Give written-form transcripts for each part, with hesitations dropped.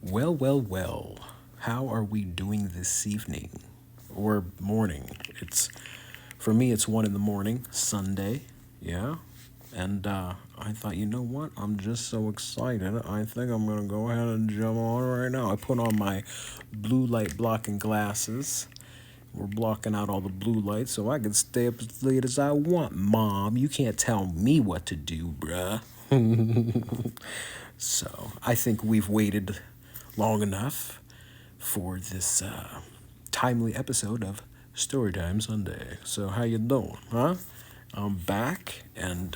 Well, well, well. How are we doing this evening or morning? It's for me. It's 1 in the morning, Sunday. Yeah, and I thought, you know what? I'm just so excited. I think I'm gonna go ahead and jump on right now. I put on my blue light blocking glasses. We're blocking out all the blue lights so I can stay up as late as I want. Mom, you can't tell me what to do, bruh. So I think we've waited long enough for this timely episode of Storytime Sunday. So how you doing, huh? I'm back, and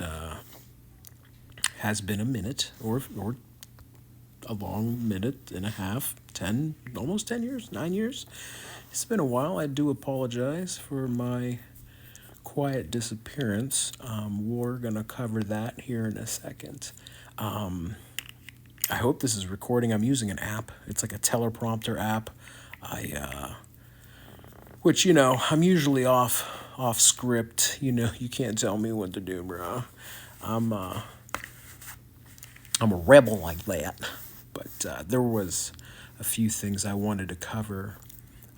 has been a minute or a long minute and a half, 10, almost 10 years, 9 years. It's been a while. I do apologize for my quiet disappearance. We're gonna cover that here in a second. I hope this is recording. I'm using an app. It's like a teleprompter app. Which I'm usually off script. You can't tell me what to do, bro. I'm uh, I'm a rebel like that. But there was a few things I wanted to cover,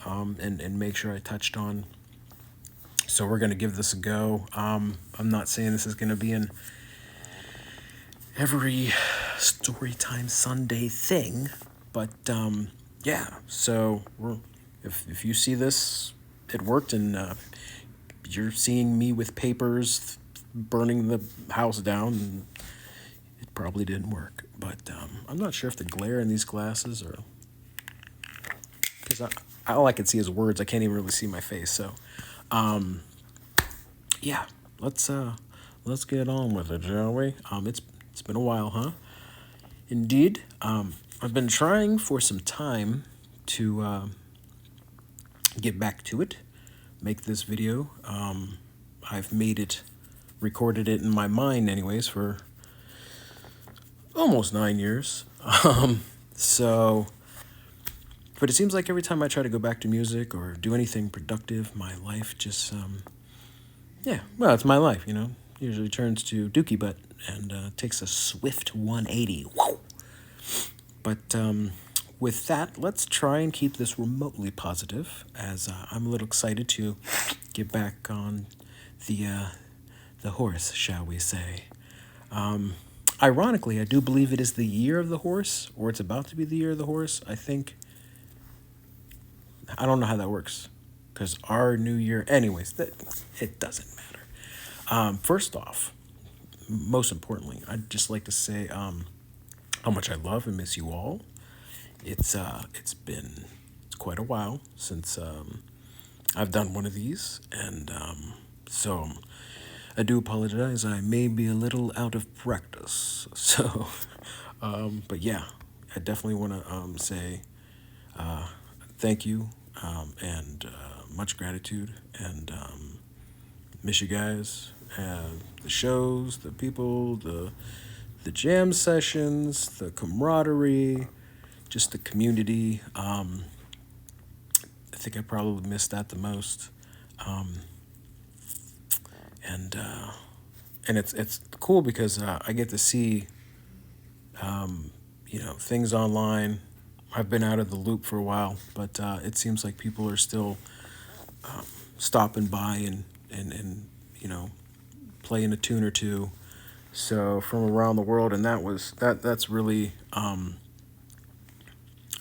and make sure I touched on. So we're gonna give this a go. I'm not saying this is gonna be in every Storytime Sunday thing, but yeah. So if you see this, it worked, and you're seeing me with papers burning the house down, and it probably didn't work. But I'm not sure if the glare in these glasses or because all I can see is words. I can't even really see my face. So yeah, let's get on with it, shall we? It's been a while, huh? Indeed. I've been trying for some time to get back to it, make this video. I've made it, recorded it in my mind, anyways, for almost 9 years. So, but it seems like every time I try to go back to music or do anything productive, my life just, yeah, well, it's my life, usually turns to dookie butt and takes a swift 180. Whoa! But with that, let's try and keep this remotely positive, as I'm a little excited to get back on the horse, shall we say. Ironically, I do believe it is the year of the horse, or it's about to be the year of the horse. I don't know how that works, because our new year, anyways, it doesn't matter. First off, most importantly, I'd just like to say how much I love and miss you all. It's been quite a while since I've done one of these, and so I do apologize. I may be a little out of practice. So, but yeah, I definitely want to say thank you, and much gratitude, and miss you guys. The shows, the people, the jam sessions, the camaraderie, just the community. I think I probably missed that the most. And it's cool because I get to see things online. I've been out of the loop for a while, but it seems like people are still stopping by and playing a tune or two. So from around the world, and that's really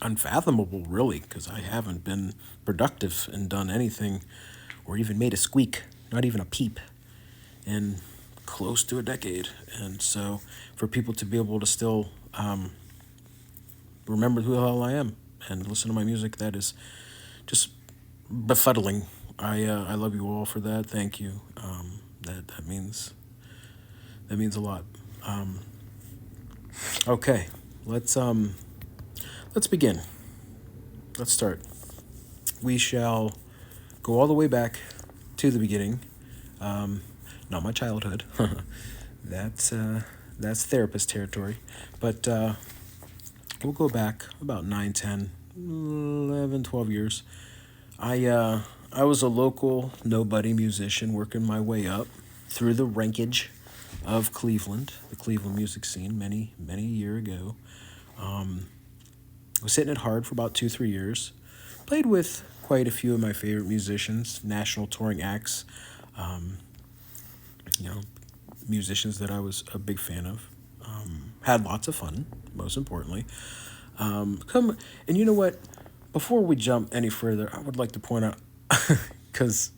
unfathomable, really, because I haven't been productive and done anything, or even made a squeak, not even a peep, in close to a decade. And so for people to be able to still remember who the hell I am and listen to my music, that is just befuddling. I love you all for that. Thank you. That means a lot. Okay, let's begin. Let's start. We shall go all the way back to the beginning. Not my childhood. that's therapist territory. But we'll go back about 9, 10, 11, 12 years. I was a local nobody musician working my way up through the rankage of Cleveland, the Cleveland music scene, many a year ago. Was hitting it hard for about 2, 3 years. Played with quite a few of my favorite musicians, national touring acts, you know, musicians that I was a big fan of. Had lots of fun, most importantly. Come and you know what? Before we jump any further, I would like to point out because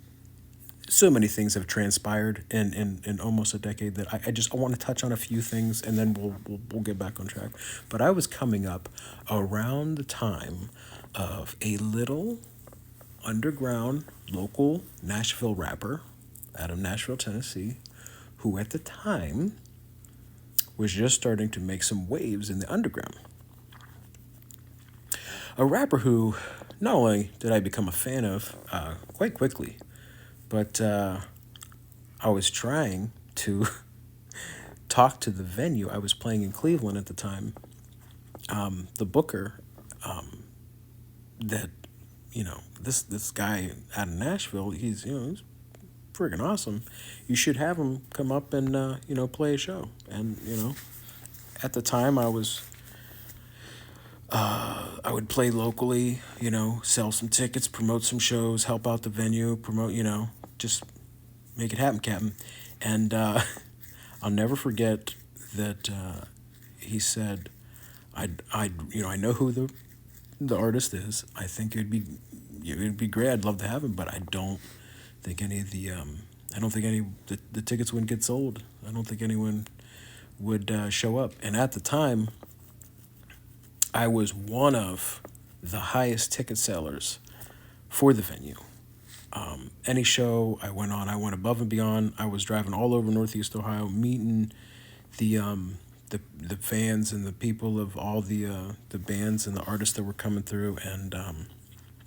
so many things have transpired in almost a decade that I want to touch on a few things and then we'll get back on track. But I was coming up around the time of a little underground local Nashville rapper out of Nashville, Tennessee, who at the time was just starting to make some waves in the underground. A rapper who not only did I become a fan of quite quickly, but I was trying to talk to the venue. I was playing in Cleveland at the time. The booker that this guy out of Nashville, he's friggin' awesome. You should have him come up and play a show. And at the time I would play locally, sell some tickets, promote some shows, help out the venue, promote, just make it happen, Captain. And I'll never forget that he said, I know who the artist is. I think it'd be great. I'd love to have him, but I don't think any of the tickets wouldn't get sold. I don't think anyone would show up. And at the time, I was one of the highest ticket sellers for the venue. Any show I went on, I went above and beyond. I was driving all over Northeast Ohio, meeting the fans and the people of all the bands and the artists that were coming through, and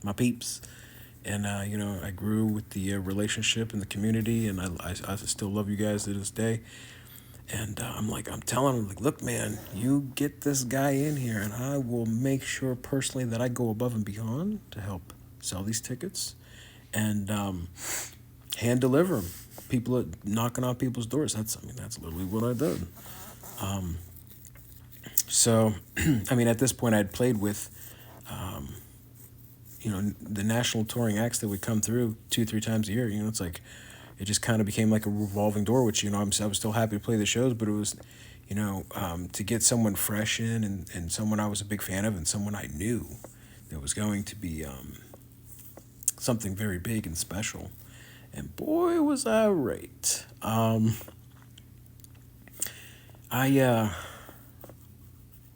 my peeps. And I grew with the relationship and the community, and I still love you guys to this day. And I'm telling him, like, look, man, you get this guy in here, and I will make sure personally that I go above and beyond to help sell these tickets and hand deliver them. People are knocking on people's doors. That's literally what I did. So, at this point, I'd played with, the national touring acts that would come through 2, 3 times a year. It's like, it just kind of became like a revolving door, which, I was still happy to play the shows, but it was, to get someone fresh in and someone I was a big fan of and someone I knew that was going to be something very big and special. And boy, was I right.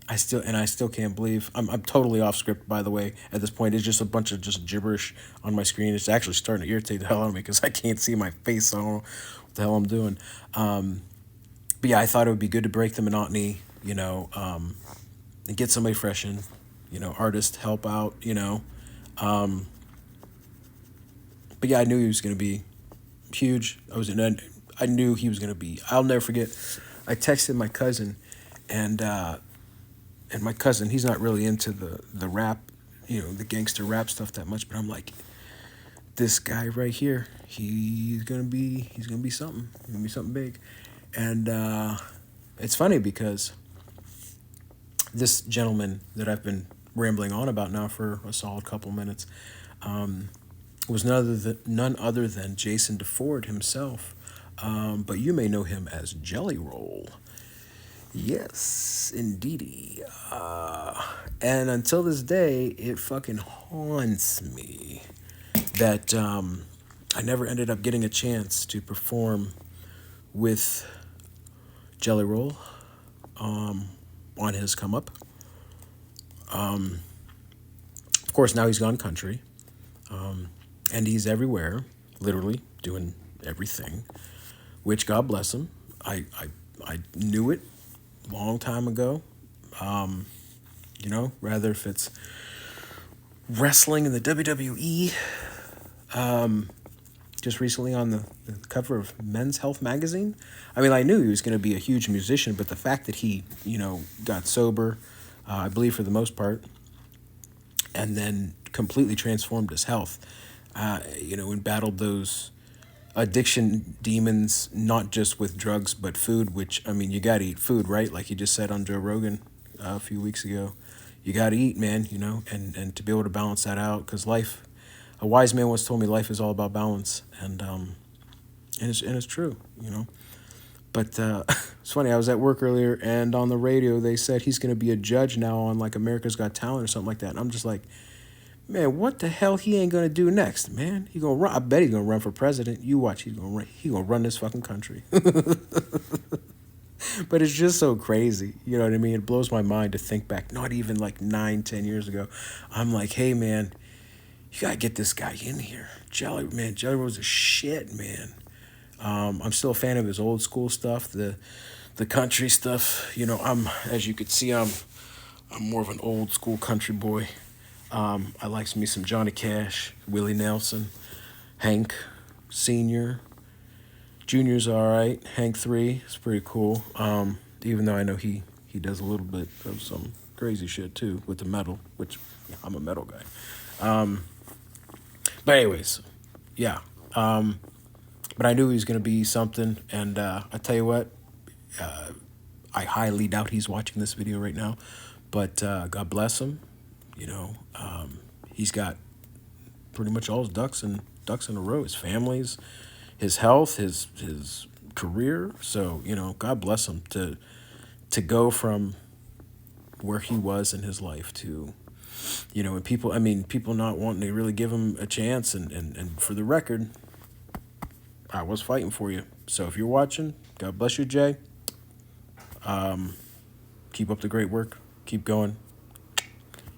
I still can't believe I'm totally off script, by the way. At this point, it's just a bunch of just gibberish on my screen. It's actually starting to irritate the hell out of me because I can't see my face. So I don't know what the hell I'm doing. But yeah, I thought it would be good to break the monotony, and get somebody fresh in, artist help out, But yeah, I knew he was gonna be huge. I knew he was gonna be. I'll never forget. I texted my cousin, and my cousin, he's not really into the rap, the gangster rap stuff that much. But I'm like, this guy right here, he's gonna be something. He's gonna be something big. And it's funny because this gentleman that I've been rambling on about now for a solid couple minutes was none other than Jason DeFord himself. But you may know him as Jelly Roll. Yes, indeedy. And until this day, it fucking haunts me that I never ended up getting a chance to perform with Jelly Roll on his come up. Of course, now he's gone country, and he's everywhere, literally doing everything. Which God bless him. I knew it long time ago. Rather if it's wrestling in the WWE. Just recently on the cover of Men's Health magazine. I knew he was going to be a huge musician, but the fact that he, got sober, I believe for the most part, and then completely transformed his health, and battled those addiction demons, not just with drugs, but food, which, you got to eat food, right? Like he just said on Joe Rogan a few weeks ago. you got to eat, man, and to be able to balance that out, because life, a wise man once told me life is all about balance, and it's true. But it's funny, I was at work earlier, and on the radio they said he's going to be a judge now on like America's Got Talent or something like that. And I'm just like, man, what the hell he ain't gonna do next, man? He gonna run. I bet he's gonna run for president. You watch, he's gonna run. He gonna run this fucking country. But it's just so crazy. You know what I mean? It blows my mind to think back, not even like 9, 10 years ago. I'm like, hey man, you gotta get this guy in here. Jelly Roll's a shit, man. I'm still a fan of his old school stuff, the country stuff. I'm, as you could see, I'm more of an old school country boy. I likes me some Johnny Cash, Willie Nelson, Hank Senior. Junior's all right. Hank 3 is pretty cool. Even though I know he does a little bit of some crazy shit too with the metal, which I'm a metal guy. But anyways, yeah. But I knew he was gonna be something, and I tell you what, I highly doubt he's watching this video right now. But God bless him. He's got pretty much all his ducks in a row. His family's, his health, his career. So God bless him to go from where he was in his life to, and people not wanting to really give him a chance. And for the record, I was fighting for you. So if you're watching, God bless you, Jay. Keep up the great work. Keep going.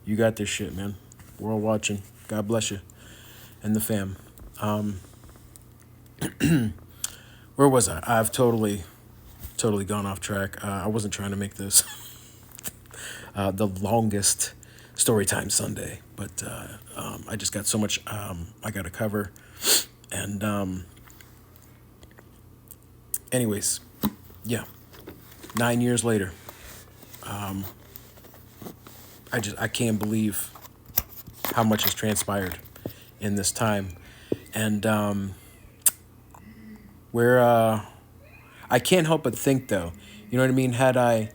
You got this shit, man. We're all watching. God bless you and the fam. Where was I? I've totally gone off track. I wasn't trying to make this the longest Storytime Sunday, but I just got so much I got to cover. And anyways, yeah, 9 years later, I can't believe how much has transpired in this time. And where I can't help but think, though, you know what I mean, had I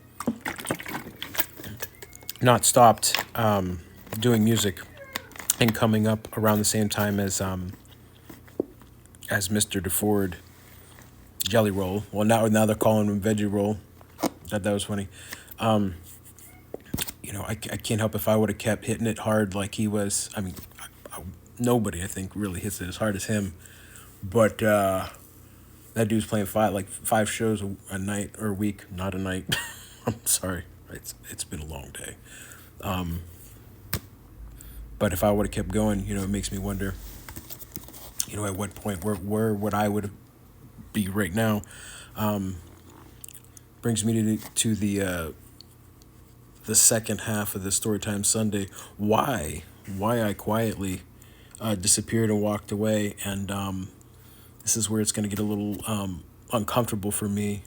not stopped doing music and coming up around the same time as Mr. DeFord Jelly Roll. Well, now they're calling him Veggie Roll. That was funny. I can't help if I would have kept hitting it hard like he was. I mean, nobody, I think, really hits it as hard as him. But that dude's playing five shows a night or a week, not a night. I'm sorry. It's been a long day. But if I would have kept going, it makes me wonder, at what point, where would I would be right now. Brings me to the second half of the Storytime Sunday. Why I quietly disappeared and walked away, and this is where it's going to get a little uncomfortable for me.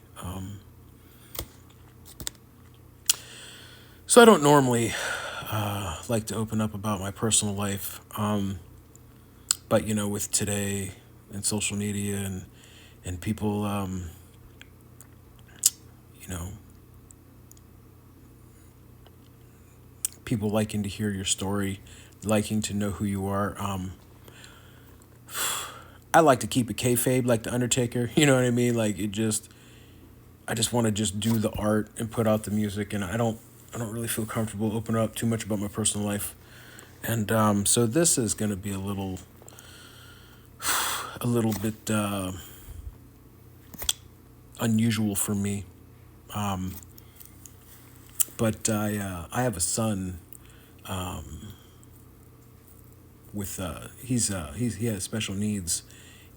So I don't normally like to open up about my personal life, but with today and social media and people, people liking to hear your story, liking to know who you are. I like to keep it kayfabe, like the Undertaker. You know what I mean? Like I just want to just do the art and put out the music, and I don't really feel comfortable opening up too much about my personal life. And so this is gonna be a little bit unusual for me. But I have a son. With he has special needs.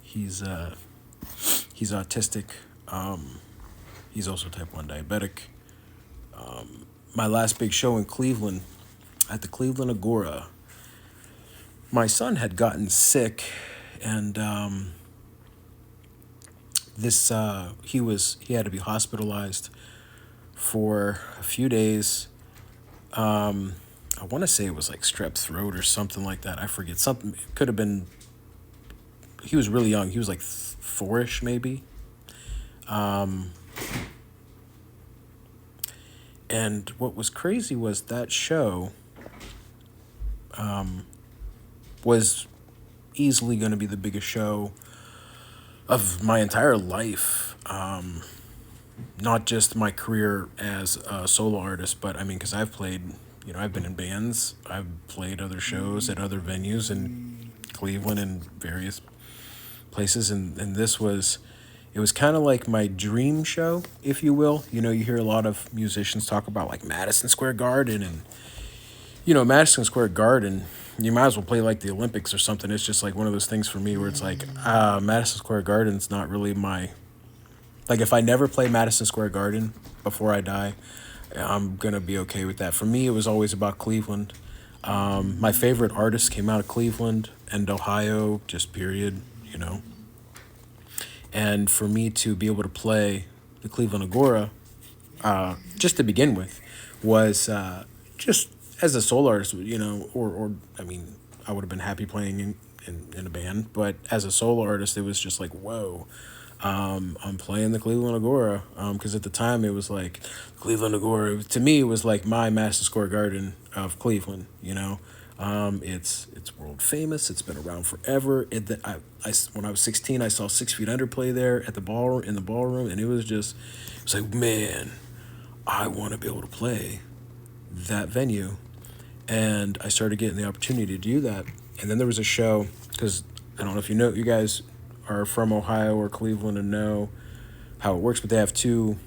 He's autistic. He's also type 1 diabetic. My last big show in Cleveland, at the Cleveland Agora, my son had gotten sick, and he had to be hospitalized for a few days. I want to say it was like strep throat or something like that. I forget. Something, it could have been. He was really young. He was like 4-ish maybe. And what was crazy was that show was easily going to be the biggest show of my entire life. Not just my career as a solo artist, but I mean, because I've played, I've been in bands, I've played other shows at other venues in Cleveland and various places, and it was kind of like my dream show, if you will. You hear a lot of musicians talk about like Madison Square Garden, and Madison Square Garden, you might as well play like the Olympics or something. It's just like one of those things for me where it's like, Madison Square Garden's not really my, like, if I never play Madison Square Garden before I die, I'm gonna be okay with that. For me, it was always about Cleveland. My favorite artists came out of Cleveland and Ohio, just period, you know. And for me to be able to play the Cleveland Agora, just to begin with, was just as a solo artist, or I mean, I would have been happy playing in a band, but as a solo artist, it was just like, whoa, I'm playing the Cleveland Agora, because at the time it was like Cleveland Agora. To me, it was like my Madison Square Garden of Cleveland. It's world famous. It's been around forever. When I was 16, I saw 6 Feet Under play there at the ballroom, and it was like, man, I want to be able to play that venue, and I started getting the opportunity to do that. And then there was a show, because I don't know if you guys are from Ohio or Cleveland and know how it works, but they have two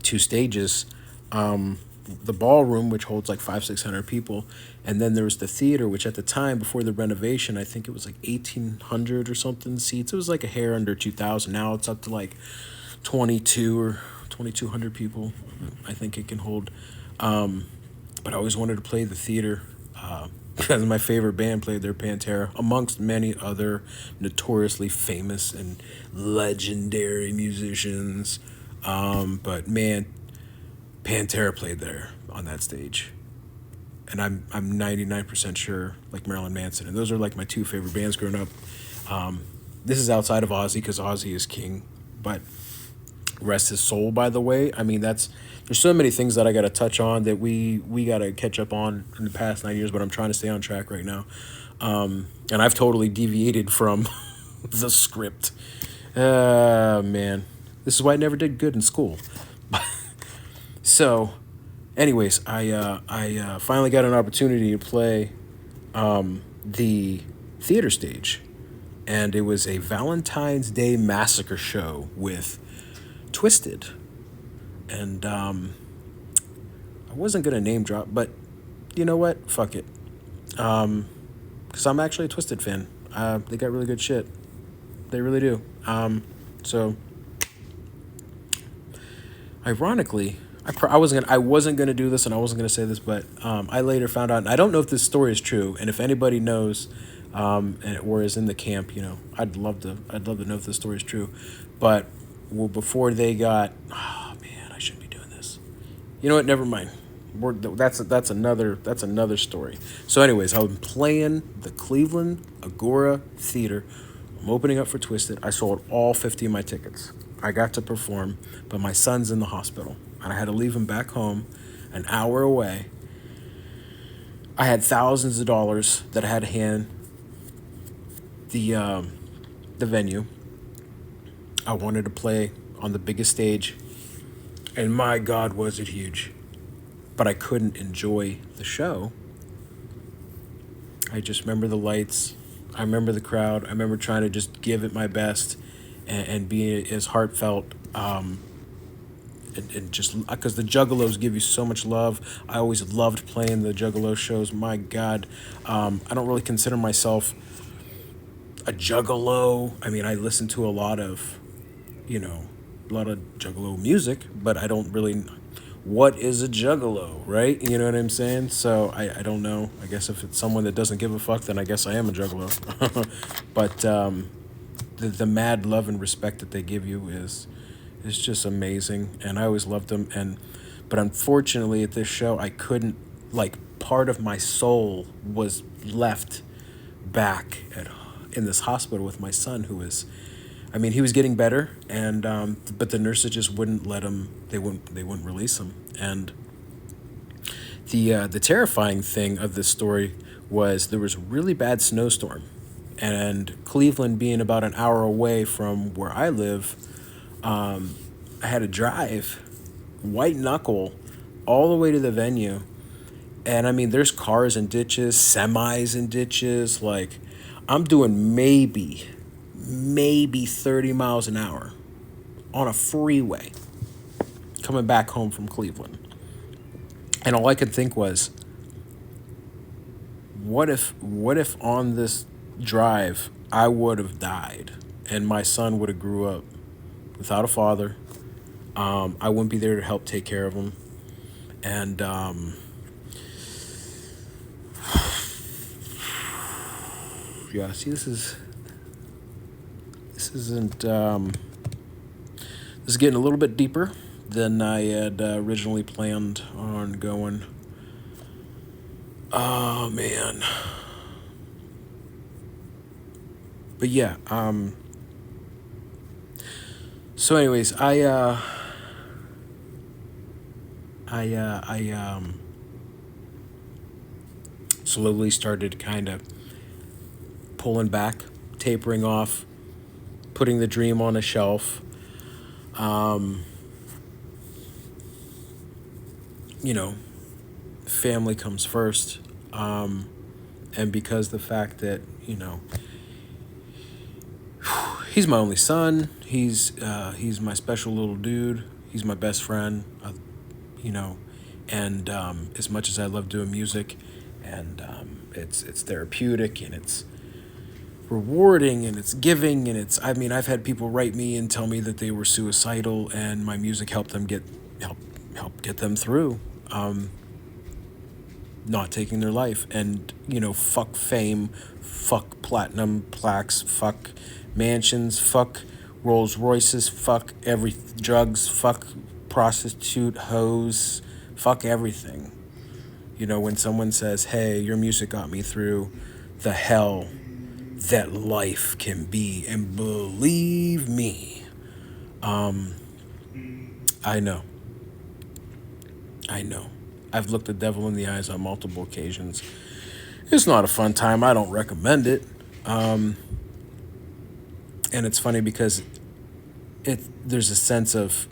stages. The ballroom, which holds like 500-600 people, and then there was the theater, which at the time before the renovation, I think it was like 1,800 or something seats. It was like a hair under 2,000. Now it's up to like 22 or 2,200 people. I think it can hold. But I always wanted to play the theater, because my favorite band played there, Pantera, amongst many other notoriously famous and legendary musicians. But man, Pantera played there on that stage, and I'm 99% sure, like Marilyn Manson, and those are like my two favorite bands growing up. This is outside of Ozzy, because Ozzy is king, but rest his soul. By the way, I mean, there's so many things that I got to touch on that we got to catch up on in the past 9 years, but I'm trying to stay on track right now. And I've totally deviated from the script. Man, this is why I never did good in school. So, anyways, I finally got an opportunity to play the theater stage, and it was a Valentine's Day Massacre show with Twisted. And I wasn't gonna name drop, but you know what? Fuck it. Because I'm actually a Twisted fan. They got really good shit. They really do. So ironically, I wasn't gonna do this, and I wasn't gonna say this, but I later found out, and I don't know if this story is true, and if anybody knows, or is in the camp, I'd love to know if this story is true. But before they got, oh man, I shouldn't be doing this. You know what? Never mind. That's another story. So, anyways, I'm playing the Cleveland Agora Theater. I'm opening up for Twisted. I sold all 50 of my tickets. I got to perform, but my son's in the hospital, and I had to leave him back home, an hour away. I had thousands of dollars that I had to hand the venue. I wanted to play on the biggest stage, and my God, was it huge. But I couldn't enjoy the show. I just remember the lights. I remember the crowd. I remember trying to just give it my best and be as heartfelt. And just because the Juggalos give you so much love. I always loved playing the Juggalo shows. My God, I don't really consider myself a Juggalo. I mean, I listen to a lot of Juggalo music, but I don't really. What is a Juggalo, right? You know what I'm saying? So I don't know. I guess if it's someone that doesn't give a fuck, then I guess I am a Juggalo. But the mad love and respect that they give you is just amazing, and I always loved them. But unfortunately, at this show, I couldn't. Like, part of my soul was left back in this hospital with my son, who was. I mean, he was getting better, and but the nurses just wouldn't let him. They wouldn't release him, and The terrifying thing of this story was there was a really bad snowstorm, and Cleveland being about an hour away from where I live, I had to drive white knuckle all the way to the venue. And I mean, there's cars in ditches, semis in ditches. Like, I'm doing maybe 30 miles an hour on a freeway coming back home from Cleveland. And all I could think was, what if on this drive I would have died and my son would have grew up without a father. I wouldn't be there to help take care of him. And yeah, see, this isn't this is getting a little bit deeper than I had originally planned on going. Oh man. But yeah, so anyways, I slowly started kind of pulling back, tapering off, putting the dream on a shelf. Um, you know, family comes first. And because the fact that, he's my only son, he's my special little dude, he's my best friend, you know, and as much as I love doing music, and it's therapeutic and it's rewarding and it's giving and it's, I mean, I've had people write me and tell me that they were suicidal and my music helped them help get them through not taking their life. And fuck fame, fuck platinum plaques, fuck mansions, fuck Rolls Royces, fuck every drugs, fuck prostitute, hoes, fuck everything. When someone says, hey, your music got me through the hell that life can be, and believe me, I know. I've looked the devil in the eyes on multiple occasions. It's not a fun time. I don't recommend it. And it's funny because there's a sense of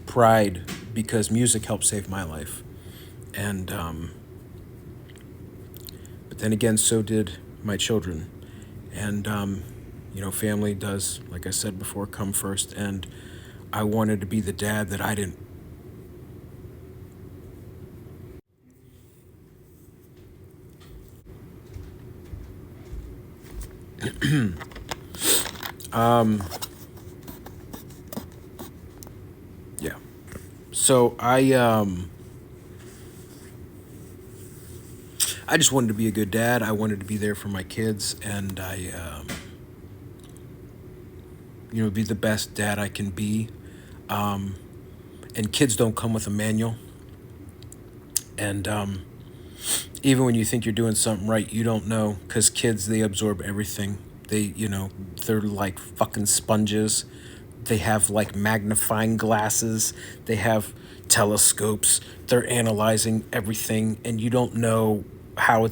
pride because music helped save my life. And but then again, so did my children. And family does, like I said before, come first. And I wanted to be the dad that I didn't. Yeah. So I just wanted to be a good dad. I wanted to be there for my kids, and I be the best dad I can be. And kids don't come with a manual. And even when you think you're doing something right, you don't know, because kids, they absorb everything. They're like fucking sponges. They have like magnifying glasses. They have telescopes. They're analyzing everything, and you don't know how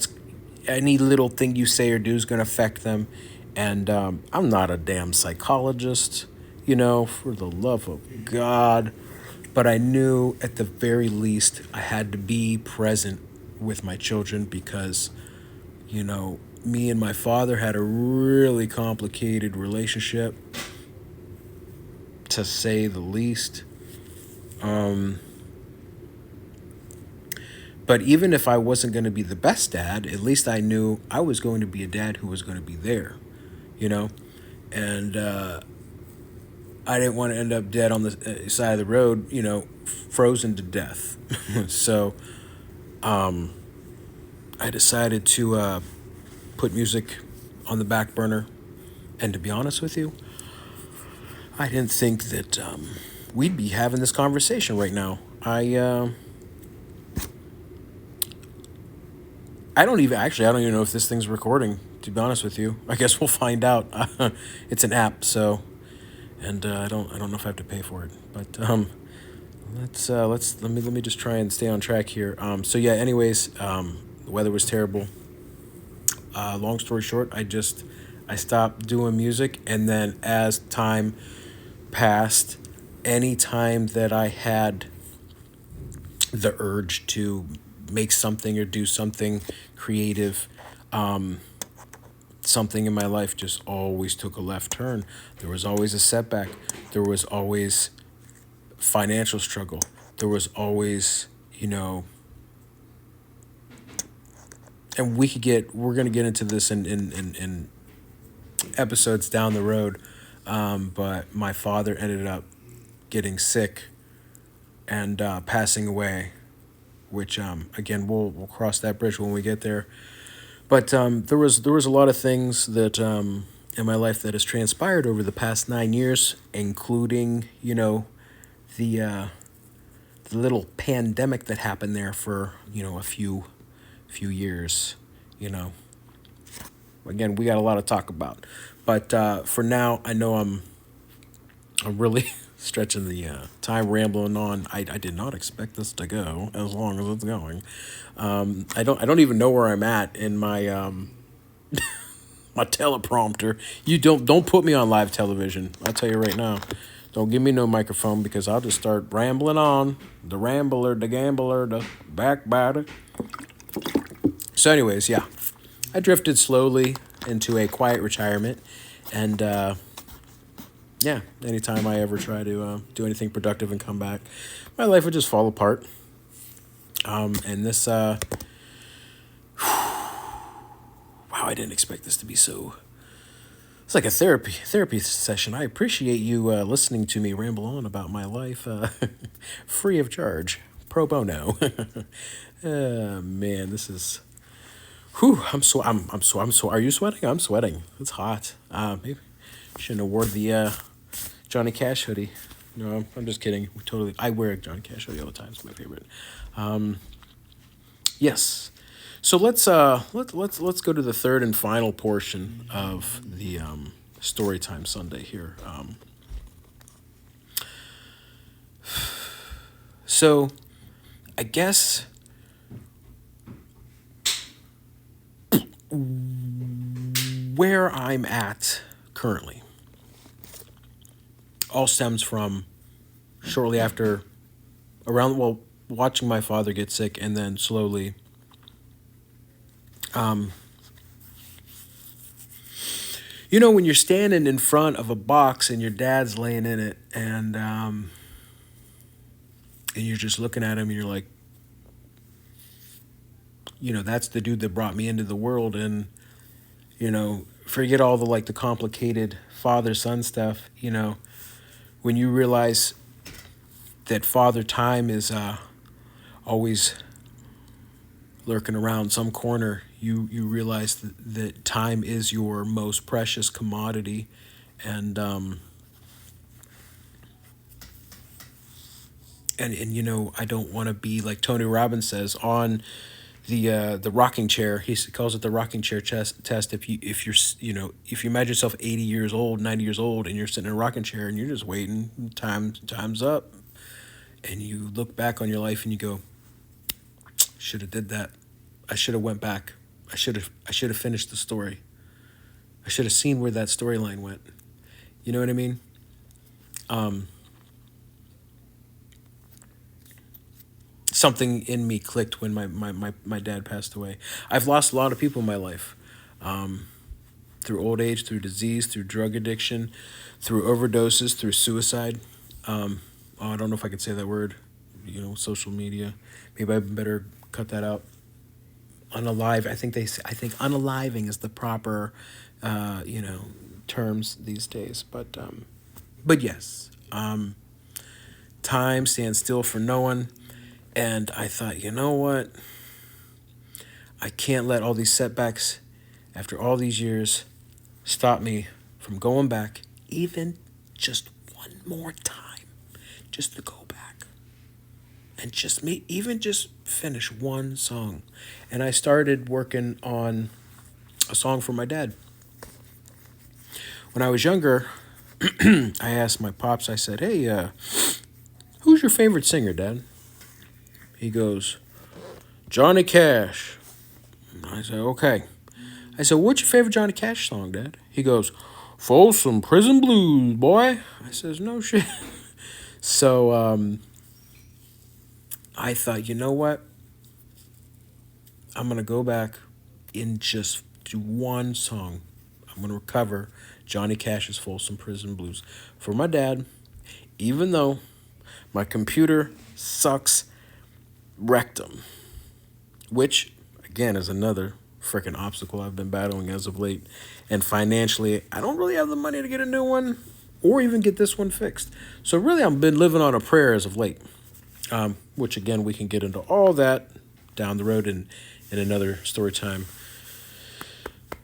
any little thing you say or do is going to affect them. And I'm not a damn psychologist, for the love of God. But I knew at the very least I had to be present with my children because, me and my father had a really complicated relationship, to say the least. But even if I wasn't going to be the best dad, at least I knew I was going to be a dad who was going to be there, And I didn't want to end up dead on the side of the road, frozen to death. So I decided to put music on the back burner. And to be honest with you, I didn't think that we'd be having this conversation right now. I don't even know if this thing's recording, to be honest with you. I guess we'll find out. It's an app, so, and I don't know if I have to pay for it. But Let me just try and stay on track here. So yeah. Anyways, the weather was terrible. Long story short, I stopped doing music, and then as time passed, any time that I had the urge to make something or do something creative, something in my life just always took a left turn. There was always a setback. There was always financial struggle. There was always, and we're going to get into this in episodes down the road. But my father ended up getting sick and passing away, which again we'll cross that bridge when we get there. But there was a lot of things that in my life that has transpired over the past 9 years, including the uh, the little pandemic that happened there for a few years. You know, again we got a lot to talk about, but for now I know I'm really stretching the time rambling on. I did not expect this to go as long as it's going. I don't even know where I'm at in my my teleprompter. You don't put me on live television. I'll tell you right now. Don't give me no microphone because I'll just start rambling on. The rambler, the gambler, the backbiter. So, anyways, yeah, I drifted slowly into a quiet retirement, and yeah, anytime I ever try to do anything productive and come back, my life would just fall apart. And this, wow, I didn't expect this to be so. It's like a therapy session. I appreciate you listening to me ramble on about my life, free of charge, pro bono. Man, this is. Whew, I'm so. Are you sweating? I'm sweating. It's hot. Maybe shouldn't have wore the Johnny Cash hoodie. No, I'm just kidding. Totally, I wear a Johnny Cash hoodie all the time. It's my favorite. Yes. So let's go to the third and final portion of the Storytime Sunday here. So I guess where I'm at currently all stems from shortly after around watching my father get sick and then slowly when you're standing in front of a box and your dad's laying in it and you're just looking at him and you're like, that's the dude that brought me into the world. And forget all the like the complicated father son stuff. When you realize that father time is always lurking around some corner, you realize that time is your most precious commodity. And I don't want to be like Tony Robbins says on the rocking chair. Calls it the rocking chair test. If you imagine yourself 80 years old, 90 years old, and you're sitting in a rocking chair and you're just waiting, time's up, and you look back on your life and you go, should have did that. I should have went back. I should have finished the story. I should have seen where that storyline went. You know what I mean? Something in me clicked when my dad passed away. I've lost a lot of people in my life. Through old age, through disease, through drug addiction, through overdoses, through suicide. I don't know if I could say that word, social media. Maybe I better cut that out. Unalive. I think unaliving is the proper, terms these days. But yes, time stands still for no one. And I thought, you know what? I can't let all these setbacks after all these years stop me from going back even just one more time, just to go back and just finish one song. And I started working on a song for my dad. When I was younger, I asked my pops, I said, hey, who's your favorite singer, Dad? He goes, Johnny Cash. I said, okay. I said, what's your favorite Johnny Cash song, Dad? He goes, Folsom Prison Blues, boy. I says, no shit. So I thought, you know what? I'm going to go back in just one song. I'm going to recover Johnny Cash's Folsom Prison Blues for my dad, even though my computer sucks rectum, which, again, is another freaking obstacle I've been battling as of late. And financially, I don't really have the money to get a new one or even get this one fixed. So really, I've been living on a prayer as of late, which, again, we can get into all that down the road in another story time.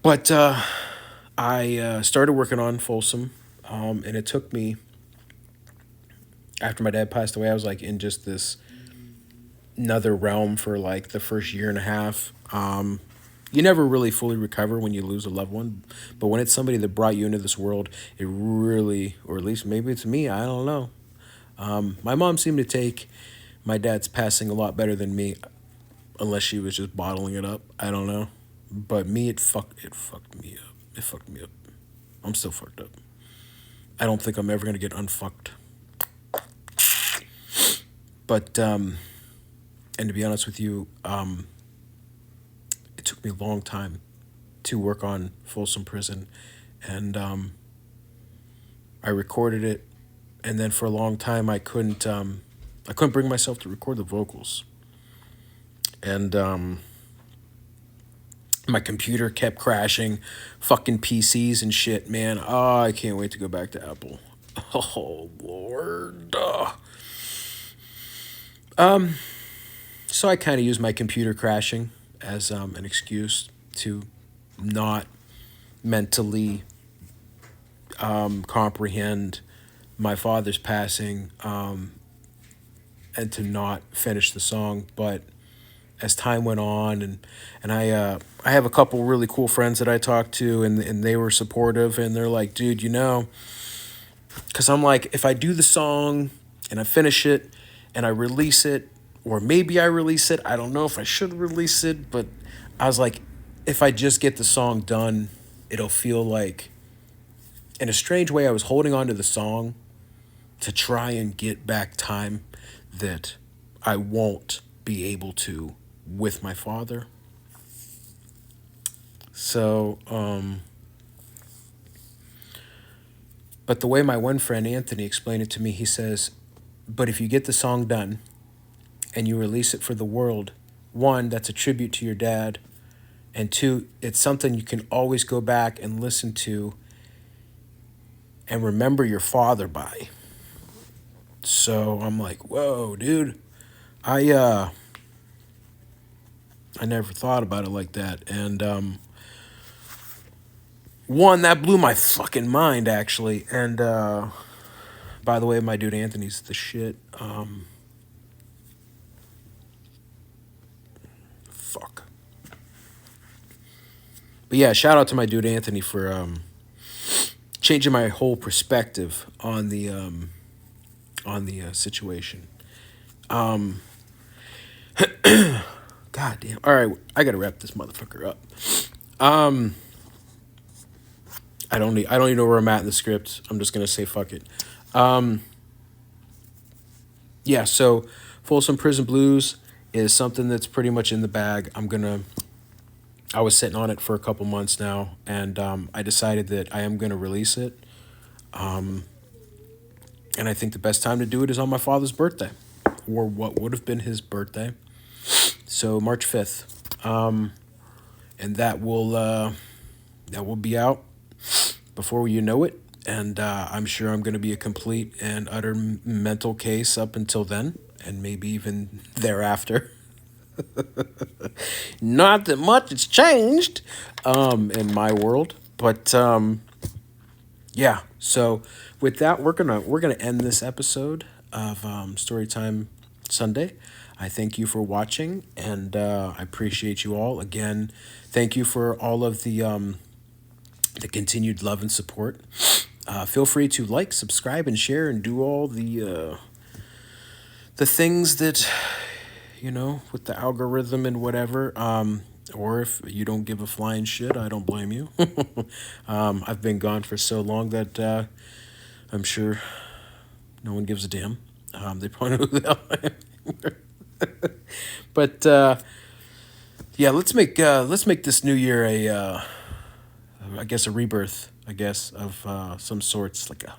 But I started working on Folsom, and it took me, after my dad passed away, I was like in just this another realm for like the first year and a half. You never really fully recover when you lose a loved one, but when it's somebody that brought you into this world, it really, or at least maybe it's me, I don't know. My mom seemed to take my dad's passing a lot better than me, unless she was just bottling it up. I don't know. But me, it fucked me up. It fucked me up. I'm still fucked up. I don't think I'm ever gonna get unfucked. But and to be honest with you, it took me a long time to work on Folsom Prison, and I recorded it, and then for a long time I couldn't bring myself to record the vocals, and my computer kept crashing, fucking PCs and shit, man. Oh, I can't wait to go back to Apple. Oh Lord. So I kind of use my computer crashing as an excuse to not mentally comprehend my father's passing, and to not finish the song. But as time went on, and I have a couple really cool friends that I talked to, and they were supportive, and they're like, dude, you know, because I'm like, if I do the song and I finish it and I release it, or maybe I release it, I don't know if I should release it, but I was like, if I just get the song done, it'll feel like, in a strange way, I was holding on to the song to try and get back time that I won't be able to with my father. So, but the way my one friend Anthony explained it to me, he says, but if you get the song done and you release it for the world, one, that's a tribute to your dad, and two, it's something you can always go back and listen to and remember your father by. So I'm like, whoa, dude, I never thought about it like that. And one, that blew my fucking mind, actually. And by the way, my dude Anthony's the shit. Fuck. But yeah, shout out to my dude Anthony for changing my whole perspective on the situation. God damn. All right, I gotta wrap this motherfucker up. I don't even know where I'm at in the script. I'm just gonna say fuck it. Yeah. So, Folsom Prison Blues is something that's pretty much in the bag. I was sitting on it for a couple months now, and I decided that I am gonna release it. And I think the best time to do it is on my father's birthday, or what would have been his birthday. So March 5th. And that will be out before you know it. And I'm sure I'm going to be a complete and utter mental case up until then, and maybe even thereafter. Not that much has changed in my world, but yeah. So with that, we're gonna end this episode of Storytime Sunday. I thank you for watching, and I appreciate you all. Again, thank you for all of the continued love and support. Feel free to like, subscribe, and share, and do all the the things that, with the algorithm and whatever. Or if you don't give a flying shit, I don't blame you. I've been gone for so long that I'm sure no one gives a damn. They probably know who the hell I am. But yeah, let's make this new year I guess a rebirth. I guess of some sorts, like a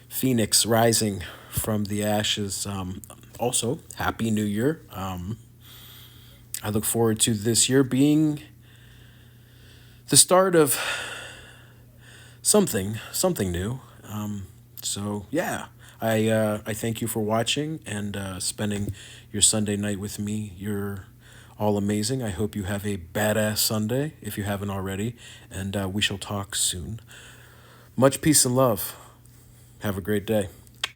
phoenix rising from the ashes. Also, happy New Year. I look forward to this year being the start of something new. So yeah, I thank you for watching and spending your Sunday night with me. You're all amazing. I hope you have a badass Sunday if you haven't already, and we shall talk soon. Much peace and love. Have a great day.